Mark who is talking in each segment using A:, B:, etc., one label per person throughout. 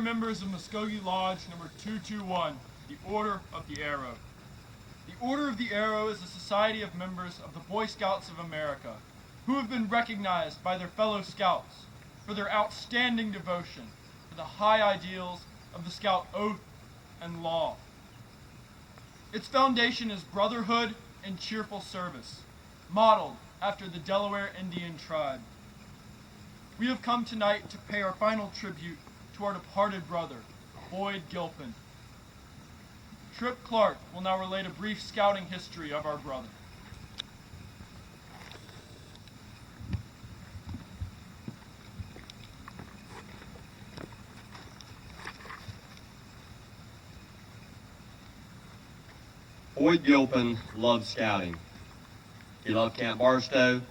A: members of Muscogee Lodge number 221, the Order of the Arrow. The Order of the Arrow is a society of members of the Boy Scouts of America who have been recognized by their fellow Scouts for their outstanding devotion to the high ideals of the Scout oath and law. Its foundation is brotherhood and cheerful service, modeled after the Delaware Indian tribe. We have come tonight to pay our final tribute to our departed brother, Boyd Gilpin. Trip Clark will now relate a brief scouting history of our brother.
B: Boyd Gilpin loved scouting. He loved Camp Barstow.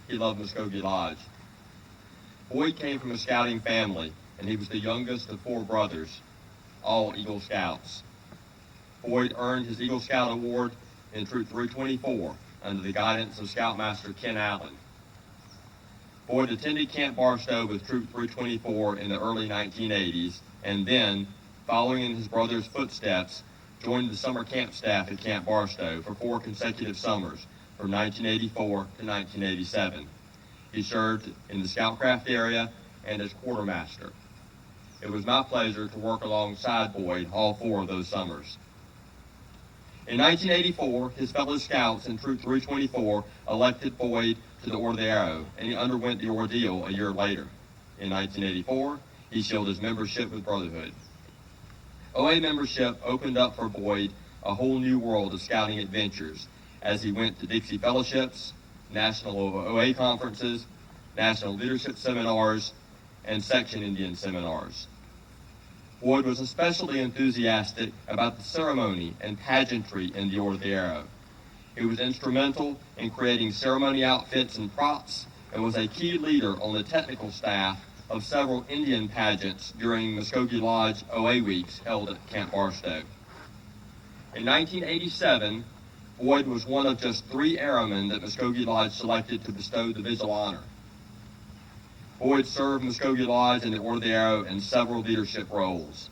B: He loved Muscogee Lodge. Boyd came from a scouting family, and he was the youngest of 4 brothers, all Eagle Scouts. Boyd earned his Eagle Scout Award in Troop 324 under the guidance of Scoutmaster Ken Allen. Boyd attended Camp Barstow with Troop 324 in the early 1980s, and then, following in his brother's footsteps, joined the summer camp staff at Camp Barstow for 4 consecutive summers from 1984 to 1987. He served in the Scoutcraft area and as quartermaster. It was my pleasure to work alongside Boyd all 4 of those summers. In 1984, his fellow Scouts in Troop 324 elected Boyd to the Order of the Arrow, and he underwent the ordeal a year later. In 1984, he sealed his membership with Brotherhood. OA membership opened up for Boyd a whole new world of scouting adventures as he went to Dixie Fellowships, National OA conferences, National Leadership Seminars, and Section Indian Seminars. Boyd was especially enthusiastic about the ceremony and pageantry in the Order of the Arrow. He was instrumental in creating ceremony outfits and props and was a key leader on the technical staff of several Indian pageants during Muscogee Lodge OA weeks held at Camp Barstow. In 1987, Boyd was one of just 3 airmen that Muscogee Lodge selected to bestow the Vigil Honor. Boyd served Muscogee Lodge and the Order of the Arrow in several leadership roles.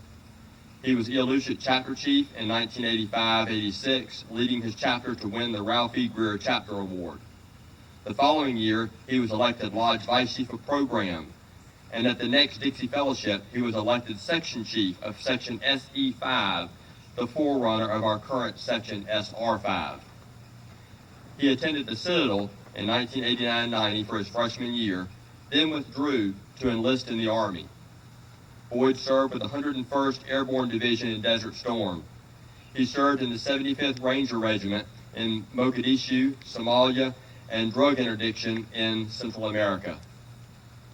B: He was Eolution Chapter Chief in 1985-86, leading his chapter to win the Ralph E. Greer Chapter Award. The following year, he was elected Lodge Vice Chief of Program, and at the next Dixie Fellowship, he was elected Section Chief of Section SE5, the forerunner of our current Section SR5. He attended the Citadel in 1989-90 for his freshman year, then withdrew to enlist in the Army. Boyd served with the 101st Airborne Division in Desert Storm. He served in the 75th Ranger Regiment in Mogadishu, Somalia, and drug interdiction in Central America.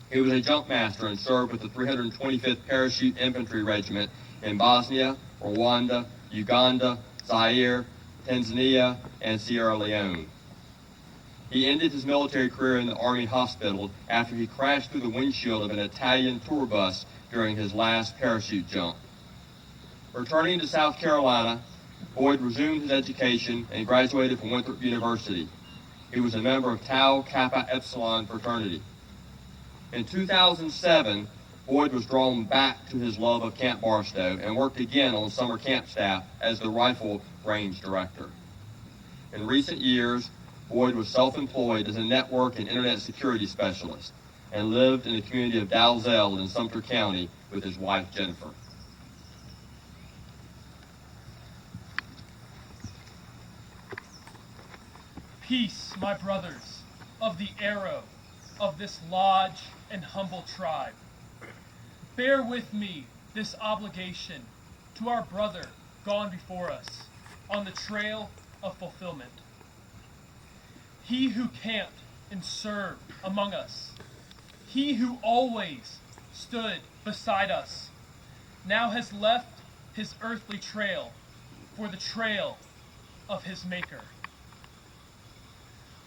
B: He was a jump master and served with the 325th Parachute Infantry Regiment in Bosnia, Rwanda, Uganda, Zaire, Tanzania, and Sierra Leone. He ended his military career in the Army hospital after he crashed through the windshield of an Italian tour bus during his last parachute jump. Returning to South Carolina, Boyd resumed his education and graduated from Winthrop University. He was a member of Tau Kappa Epsilon fraternity. In 2007, Boyd was drawn back to his love of Camp Barstow and worked again on summer camp staff as the rifle range director. In recent years, Boyd was self-employed as a network and internet security specialist and lived in the community of Dalzell in Sumter County with his wife, Jennifer.
C: Peace, my brothers, of the arrow, of this lodge and humble tribe. Bear with me this obligation to our brother gone before us on the trail of fulfillment. He who camped and served among us, he who always stood beside us, now has left his earthly trail for the trail of his Maker.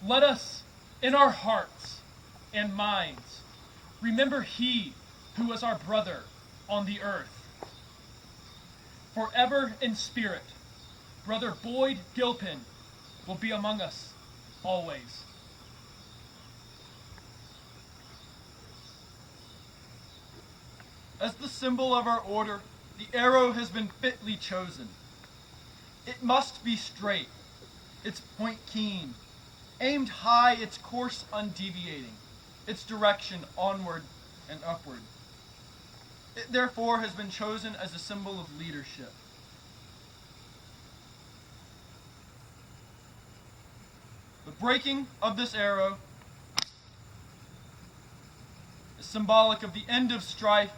C: Let us, in our hearts and minds, remember he who was our brother on the earth. Forever in spirit, Brother Boyd Gilpin will be among us always.
A: As the symbol of our order, the arrow has been fitly chosen. It must be straight, its point keen, aimed high, its course undeviating, its direction onward and upward. It therefore has been chosen as a symbol of leadership. The breaking of this arrow is symbolic of the end of strife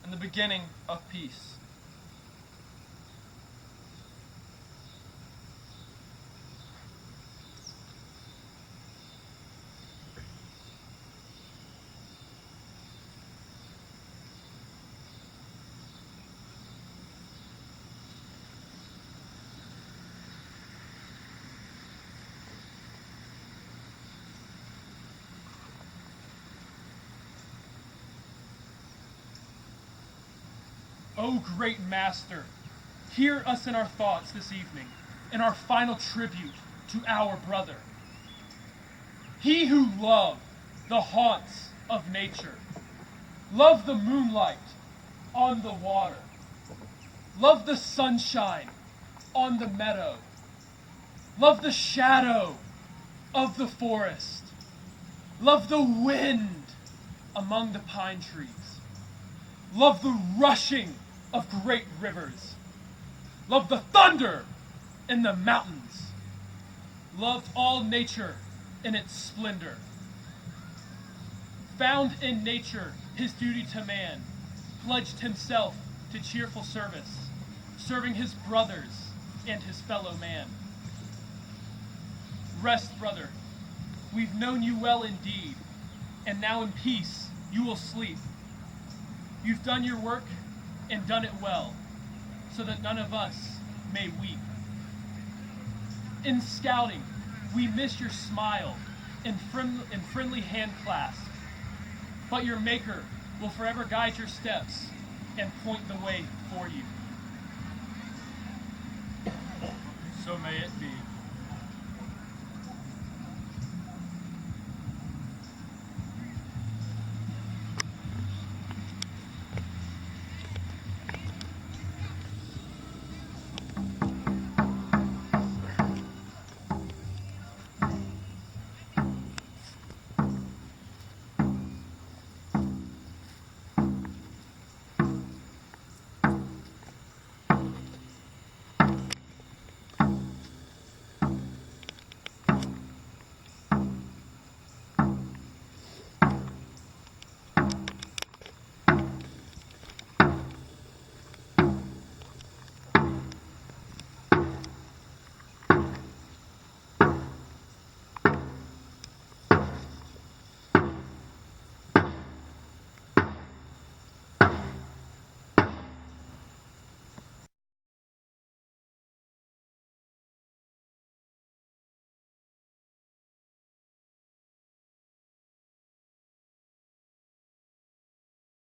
A: and the beginning of peace.
C: O great Master, hear us in our thoughts this evening, in our final tribute to our brother. He who loved the haunts of nature, loved the moonlight on the water, loved the sunshine on the meadow, loved the shadow of the forest, loved the wind among the pine trees, loved the rushing of great rivers, loved the thunder in the mountains, loved all nature in its splendor, found in nature his duty to man, pledged himself to cheerful service, serving his brothers and his fellow man. Rest, brother, we've known you well indeed, and now in peace you will sleep. You've done your work and done it well, so that none of us may weep. In scouting, we miss your smile and friendly hand clasp, but your Maker will forever guide your steps and point the way for you.
A: So may it be.